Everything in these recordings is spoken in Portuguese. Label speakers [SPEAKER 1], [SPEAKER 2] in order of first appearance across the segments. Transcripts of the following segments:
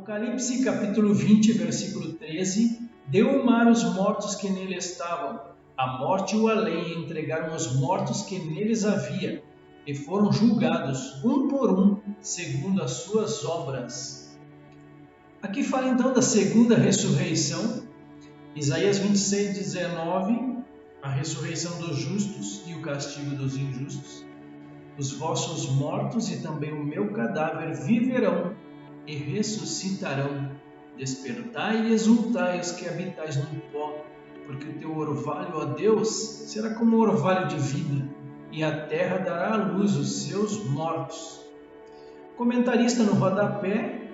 [SPEAKER 1] Apocalipse capítulo 20, versículo 13. Deu o mar os mortos que nele estavam, a morte e o além entregaram os mortos que neles havia, e foram julgados, um por um, segundo as suas obras. Aqui fala então da segunda ressurreição. Isaías 26, 19, a ressurreição dos justos e o castigo dos injustos. Os vossos mortos e também o meu cadáver viverão e ressuscitarão. Despertai e exultai os que habitais no pó, porque o teu orvalho, ó Deus, será como orvalho de vida, e a terra dará à luz os seus mortos. Comentarista no rodapé: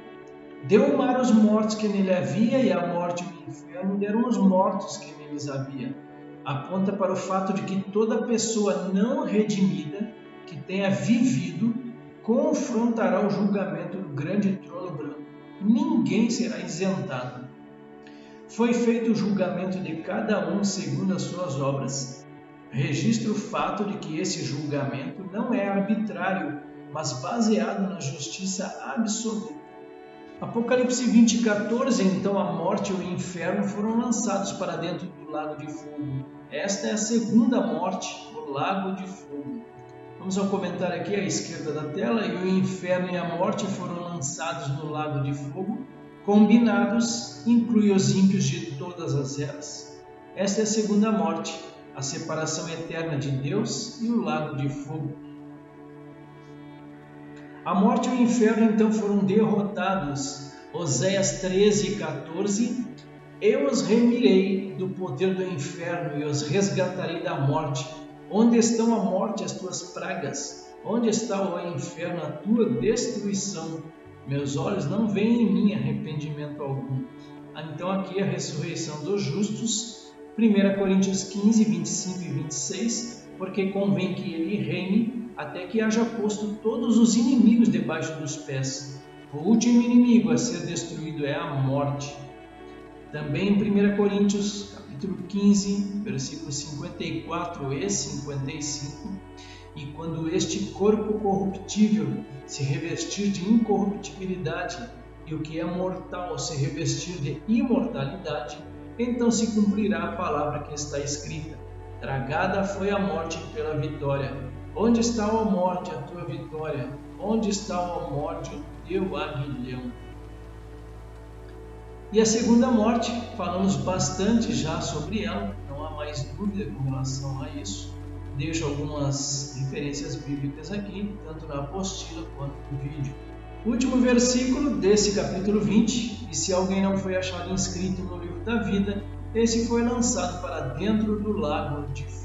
[SPEAKER 1] deu o mar os mortos que nele havia, e a morte e o inferno deram os mortos que neles havia. Aponta para o fato de que toda pessoa não redimida que tenha vivido confrontará o julgamento do grande trono branco. Ninguém será isentado. Foi feito o julgamento de cada um segundo as suas obras. Registra o fato de que esse julgamento não é arbitrário, mas baseado na justiça absoluta. Apocalipse 20, 14, então a morte e o inferno foram lançados para dentro do lago de fogo. Esta é a segunda morte, o lago de fogo. Vamos ao comentário aqui à esquerda da tela. E o inferno e a morte foram lançados no lago de fogo. Combinados, inclui os ímpios de todas as eras. Esta é a segunda morte, a separação eterna de Deus e o lago de fogo. A morte e o inferno então foram derrotados. Oséias 13, 14. Eu os remirei do poder do inferno e os resgatarei da morte. Onde estão a morte e as tuas pragas? Onde está, ó inferno, a tua destruição? Meus olhos não veem em mim arrependimento algum. Então aqui a ressurreição dos justos, 1 Coríntios 15, 25 e 26, porque convém que ele reine até que haja posto todos os inimigos debaixo dos pés. O último inimigo a ser destruído é a morte. Também em 1 Coríntios capítulo 15, versículos 54 e 55, e quando este corpo corruptível se revestir de incorruptibilidade e o que é mortal se revestir de imortalidade, então se cumprirá a palavra que está escrita: tragada foi a morte pela vitória. Onde está, ó morte, a tua vitória? Onde está, ó morte, o teu aguilhão? E a segunda morte, falamos bastante já sobre ela, não há mais dúvida com relação a isso. Deixo algumas referências bíblicas aqui, tanto na apostila quanto no vídeo. Último versículo desse capítulo 20, e se alguém não foi achado inscrito no livro da vida, esse foi lançado para dentro do lago de fogo.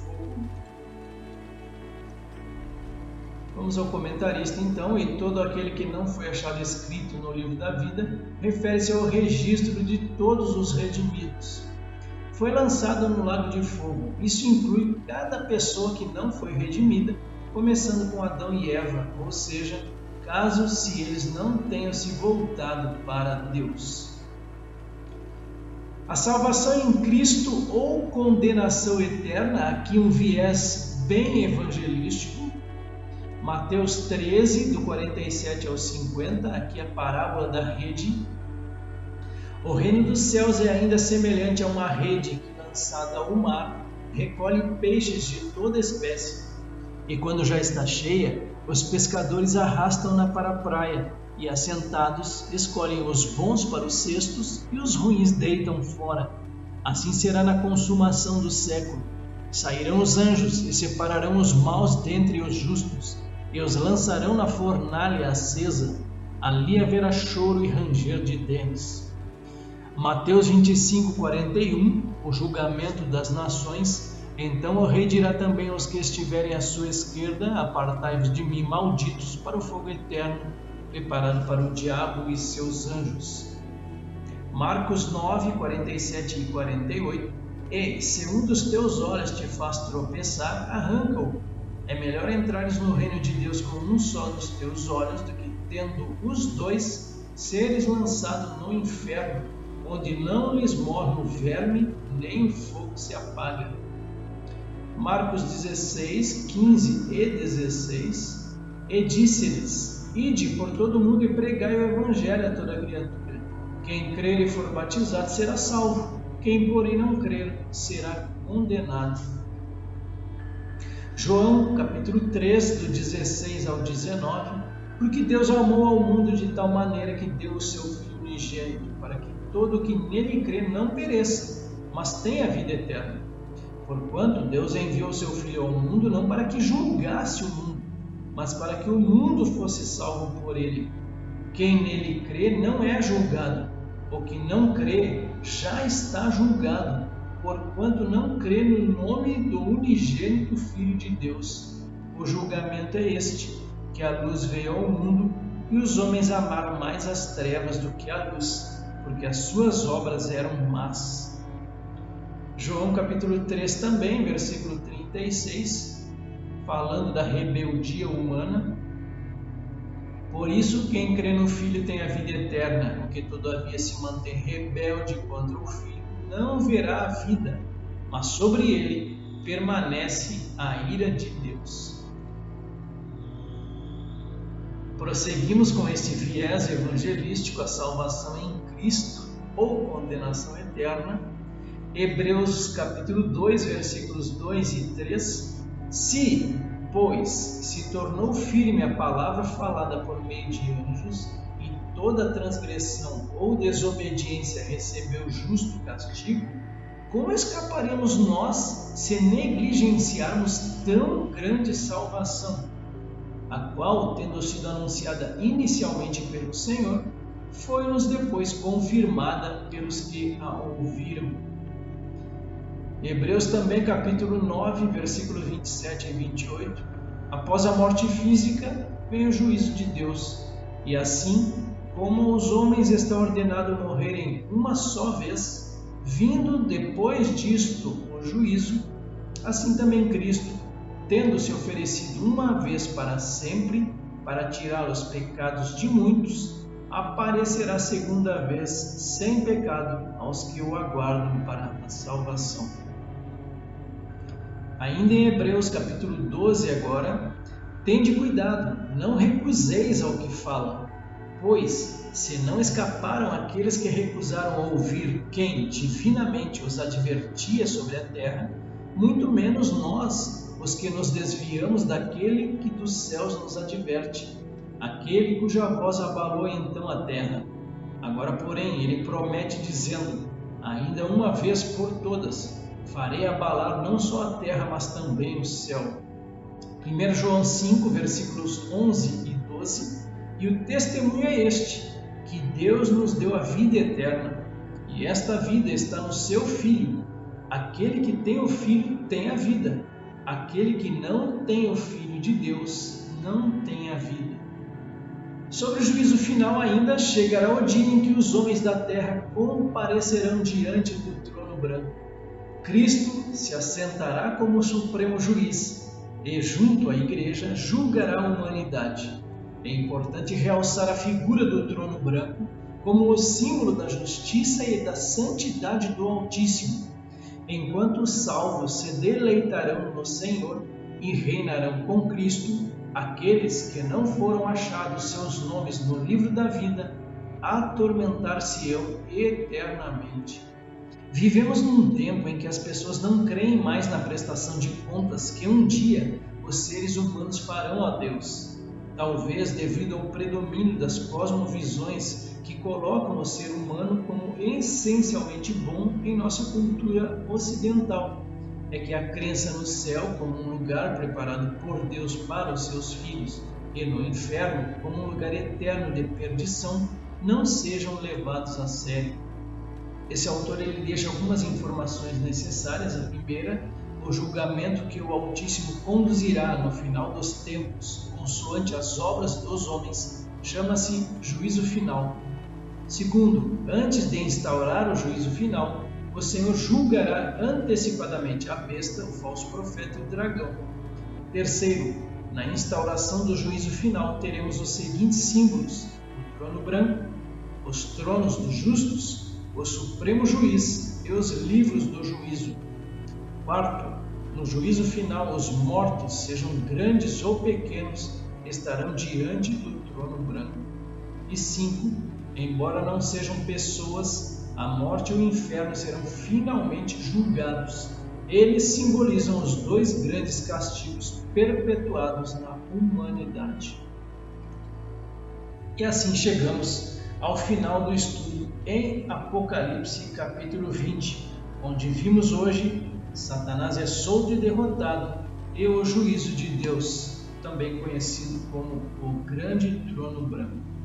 [SPEAKER 1] Vamos ao comentarista então, e todo aquele que não foi achado escrito no livro da vida refere-se ao registro de todos os redimidos. Foi lançado no lago de fogo. Isso inclui cada pessoa que não foi redimida, começando com Adão e Eva, ou seja, caso se eles não tenham se voltado para Deus. A salvação em Cristo ou condenação eterna, aqui um viés bem evangelístico. Mateus 13, do 47 ao 50, aqui a parábola da rede. O reino dos céus é ainda semelhante a uma rede que, lançada ao mar, recolhe peixes de toda espécie. E quando já está cheia, os pescadores arrastam-na para a praia e, assentados, escolhem os bons para os cestos e os ruins deitam fora. Assim será na consumação do século. Sairão os anjos e separarão os maus dentre os justos, e os lançarão na fornalha acesa. Ali haverá choro e ranger de dentes. Mateus 25, 41, o julgamento das nações. Então o rei dirá também aos que estiverem à sua esquerda: apartai-vos de mim, malditos, para o fogo eterno, preparado para o diabo e seus anjos. Marcos 9, 47 e 48. E, se um dos teus olhos te faz tropeçar, arranca-o. É melhor entrares no reino de Deus com um só dos teus olhos do que, tendo os dois, seres lançados no inferno, onde não lhes morre o verme, nem o fogo se apaga. Marcos 16, 15 e 16. E disse-lhes: ide por todo o mundo e pregai o evangelho a toda criatura. Quem crer e for batizado será salvo, quem porém não crer será condenado. João capítulo 3, do 16 ao 19. Porque Deus amou ao mundo de tal maneira que deu o seu Filho unigênito, para que todo o que nele crê não pereça, mas tenha vida eterna. Porquanto Deus enviou o seu Filho ao mundo não para que julgasse o mundo, mas para que o mundo fosse salvo por ele. Quem nele crê não é julgado, o que não crê já está julgado, porquanto não crê no nome do unigênito Filho de Deus. O julgamento é este, que a luz veio ao mundo, e os homens amaram mais as trevas do que a luz, porque as suas obras eram más. João capítulo 3 também, versículo 36, falando da rebeldia humana. Por isso, quem crê no Filho tem a vida eterna, o que todavia se mantém rebelde contra o Filho não verá a vida, mas sobre ele permanece a ira de Deus. Prosseguimos com este viés evangelístico, a salvação em Cristo ou condenação eterna. Hebreus capítulo 2, versículos 2 e 3. Se, pois, se tornou firme a palavra falada por meio de anjos, e toda transgressão ou desobediência recebeu justo castigo, como escaparemos nós se negligenciarmos tão grande salvação, a qual, tendo sido anunciada inicialmente pelo Senhor, foi-nos depois confirmada pelos que a ouviram. Hebreus também, capítulo 9, versículos 27 e 28. Após a morte física, vem o juízo de Deus, e assim, como os homens estão ordenados a morrerem uma só vez, vindo depois disto o juízo, assim também Cristo, tendo se oferecido uma vez para sempre, para tirar os pecados de muitos, aparecerá segunda vez sem pecado aos que o aguardam para a salvação. Ainda em Hebreus capítulo 12 agora, tende cuidado, não recuseis ao que fala, pois se não escaparam aqueles que recusaram ouvir quem divinamente os advertia sobre a terra, muito menos nós, os que nos desviamos daquele que dos céus nos adverte, aquele cuja voz abalou então a terra. Agora, porém, ele promete dizendo, ainda uma vez por todas, farei abalar não só a terra, mas também o céu. 1 João 5, versículos 11 e 12, e o testemunho é este, que Deus nos deu a vida eterna, e esta vida está no seu Filho. Aquele que tem o Filho tem a vida. Aquele que não tem o Filho de Deus não tem a vida. Sobre o juízo final ainda chegará o dia em que os homens da terra comparecerão diante do trono branco. Cristo se assentará como supremo juiz e, junto à igreja, julgará a humanidade. É importante realçar a figura do trono branco como o símbolo da justiça e da santidade do Altíssimo, enquanto os salvos se deleitarão no Senhor e reinarão com Cristo, aqueles que não foram achados seus nomes no livro da vida, atormentar-se-ão eternamente. Vivemos num tempo em que as pessoas não creem mais na prestação de contas que um dia os seres humanos farão a Deus, talvez devido ao predomínio das cosmovisões que colocam o ser humano como essencialmente bom em nossa cultura ocidental. É que a crença no céu como um lugar preparado por Deus para os seus filhos e no inferno como um lugar eterno de perdição não sejam levados a sério. Esse autor ele deixa algumas informações necessárias. A primeira, o julgamento que o Altíssimo conduzirá no final dos tempos, consoante as obras dos homens, chama-se juízo final. Segundo, antes de instaurar o juízo final, o Senhor julgará antecipadamente a besta, o falso profeta e o dragão. Terceiro, na instauração do juízo final teremos os seguintes símbolos: o trono branco, os tronos dos justos, o supremo juiz e os livros do juízo. Quarto, no juízo final os mortos, sejam grandes ou pequenos, estarão diante do trono branco. E 5, Embora não sejam pessoas, a morte e o inferno serão finalmente julgados. Eles simbolizam os dois grandes castigos perpetuados na humanidade. E assim chegamos ao final do estudo em Apocalipse capítulo 20, onde vimos hoje Satanás é solto e derrotado e o juízo de Deus, também conhecido como o Grande Trono Branco.